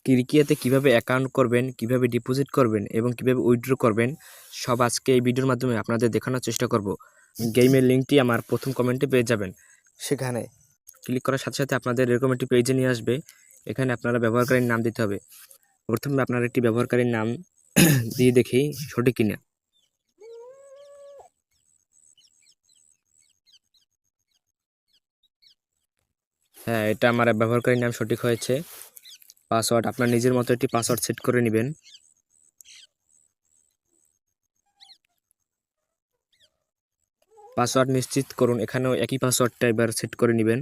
ক্রিকিয়াতে কিভাবে অ্যাকাউন্ট করবেন, কিভাবে ডিপোজিট করবেন এবং কিভাবে উইথড্র করবেন সব আজকে এই ভিডিওর মাধ্যমে আপনাদের দেখানোর চেষ্টা করব। গেমের লিঙ্কটি আমার প্রথম কমেন্টে পেয়ে যাবেন। সেখানে ক্লিক করার সাথে সাথে আপনাদের এরকম একটি পেজে নিয়ে আসবে। এখানে আপনারা ব্যবহারকারীর নাম দিতে হবে। প্রথমে আপনারা একটি ব্যবহারকারীর নাম দিয়ে দেখি সঠিক কিনা। হ্যাঁ, এটা আমার ব্যবহারকারীর নাম সঠিক হয়েছে। পাসওয়ার্ড আপনার নিজের মতো একটি পাসওয়ার্ড সেট করে নেবেন। পাসওয়ার্ড নিশ্চিত করুন, এখানেও একই পাসওয়ার্ডটা এবার সেট করে নেবেন।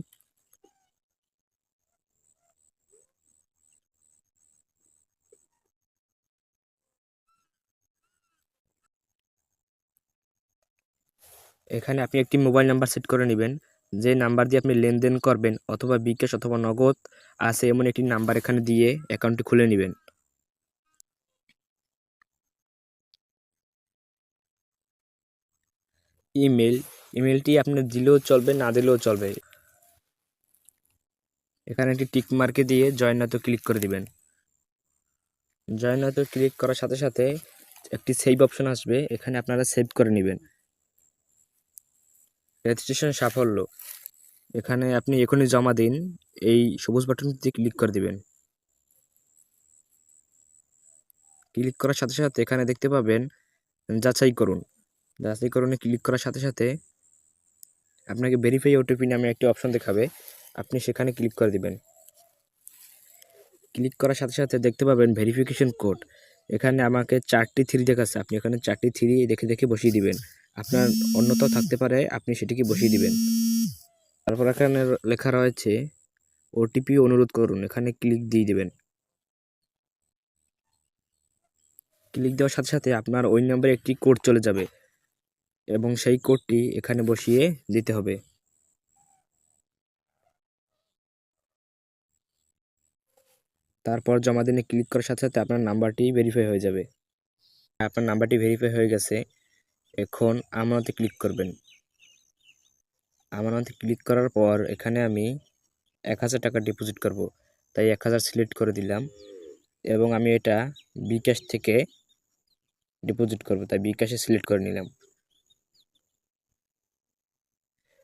এখানে আপনি একটি মোবাইল নাম্বার সেট করে নেবেন। যে নাম্বার দিয়ে আপনি লেনদেন করবেন অথবা বিকাশ অথবা নগদ আছে এমন একটি নাম্বার এখানে দিয়ে অ্যাকাউন্টটি খুলে নেবেন। ইমেলটি আপনি দিলেও চলবে, না দিলেও চলবে। এখানে একটি টিক মার্কে দিয়ে জয়েন নাও ক্লিক করে দিবেন। জয়েন নাও ক্লিক করার সাথে সাথে একটি সেভ অপশন আসবে, এখানে আপনারা সেভ করে নেবেন। রেজিস্ট্রেশন সাফল্য, এখানে আপনি এখনই জমা দিন, এই সবুজ বাটনটিতে ক্লিক করে দিবেন। ক্লিক করার সাথে সাথে এখানে দেখতে পাবেন যাচাই করুন। যাচাই করুনে ক্লিক করার সাথে সাথে আপনাকে ভেরিফাই ওটিপি নামে একটি অপশন দেখাবে, আপনি সেখানে ক্লিক করে দিবেন। ক্লিক করার সাথে সাথে দেখতে পাবেন ভেরিফিকেশন কোড। এখানে আমাকে 4টি 3 দেখাচ্ছে, আপনি এখানে 4টি 3 দেখে দেখে বসিয়ে দিবেন। আপনার অন্যথাও থাকতে পারে, আপনি সেটিকে বসিয়ে দিবেন। তারপর এখানে লেখা রয়েছে ওটিপি অনুরোধ করুন, এখানে ক্লিক দিয়ে দিবেন। ক্লিক দেওয়ার সাথে সাথে আপনার ওই নম্বরে একটি কোড চলে যাবে এবং সেই কোডটি এখানে বসিয়ে দিতে হবে। তারপর জমা দিনে ক্লিক করার সাথে সাথে আপনার নাম্বারটি ভেরিফাই হয়ে যাবে। আপনার নাম্বারটি ভেরিফাই হয়ে গেছে। এখন আমানতে ক্লিক করবেন। আমানতে ক্লিক করার পর এখানে আমি 1000 টাকা ডিপোজিট করব, তাই 1000 সিলেক্ট করে দিলাম এবং আমি এটা বিকাশ থেকে ডিপোজিট করব, তাই বিকাশে সিলেক্ট করে নিলাম।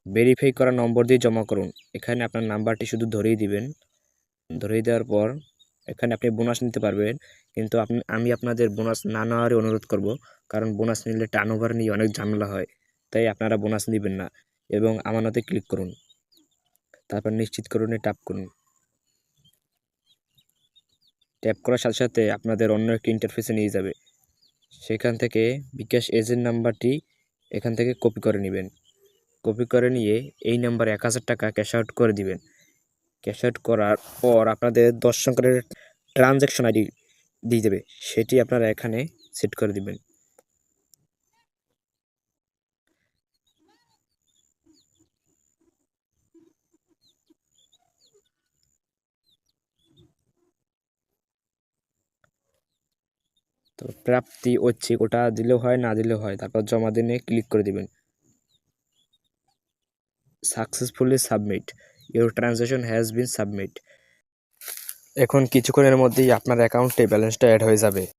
ভেরিফাই করা নম্বর দিয়ে জমা করুন, এখানে আপনার নাম্বারটি শুধু ধরেই দিবেন। ধরিয়ে দেওয়ার পর এখানে আপনি বোনাস নিতে পারবেন, কিন্তু আমি আপনাদের বোনাস না নেওয়ারই অনুরোধ করব, কারণ বোনাস নিলে টার্নওভার নিয়ে অনেক ঝামেলা হয়, তাই আপনারা বোনাস নেবেন না। এবং আমানতে ক্লিক করুন, তারপর নিশ্চিত করুনে ট্যাপ করুন। ট্যাপ করার সাথে সাথে আপনাদের অন্য একটি ইন্টারফেসে নিয়ে যাবে। সেখান থেকে বিকাশ এজেন্ট নাম্বারটি এখান থেকে কপি করে নেবেন। কপি করে নিয়ে এই নাম্বারে 1000 টাকা ক্যাশ আউট করে দিবেন। ক্যাশ আউট করার পর আপনাদের 10 সংখ্যার ট্রানজ্যাকশন আইডি দিয়ে দেবে, সেটি আপনারা এখানে সেট করে দিবেন। তো প্রাপ্তি ঐচ্ছিক ওটা দিলেও হয়, না দিলেও হয়। তারপর জমা দিনে ক্লিক করে দিবেন। Successfully submit, your transaction has been submit. এখন কিছুক্ষণের মধ্যেই আপনার অ্যাকাউন্টে ব্যালেন্সটা অ্যাড হয়ে যাবে।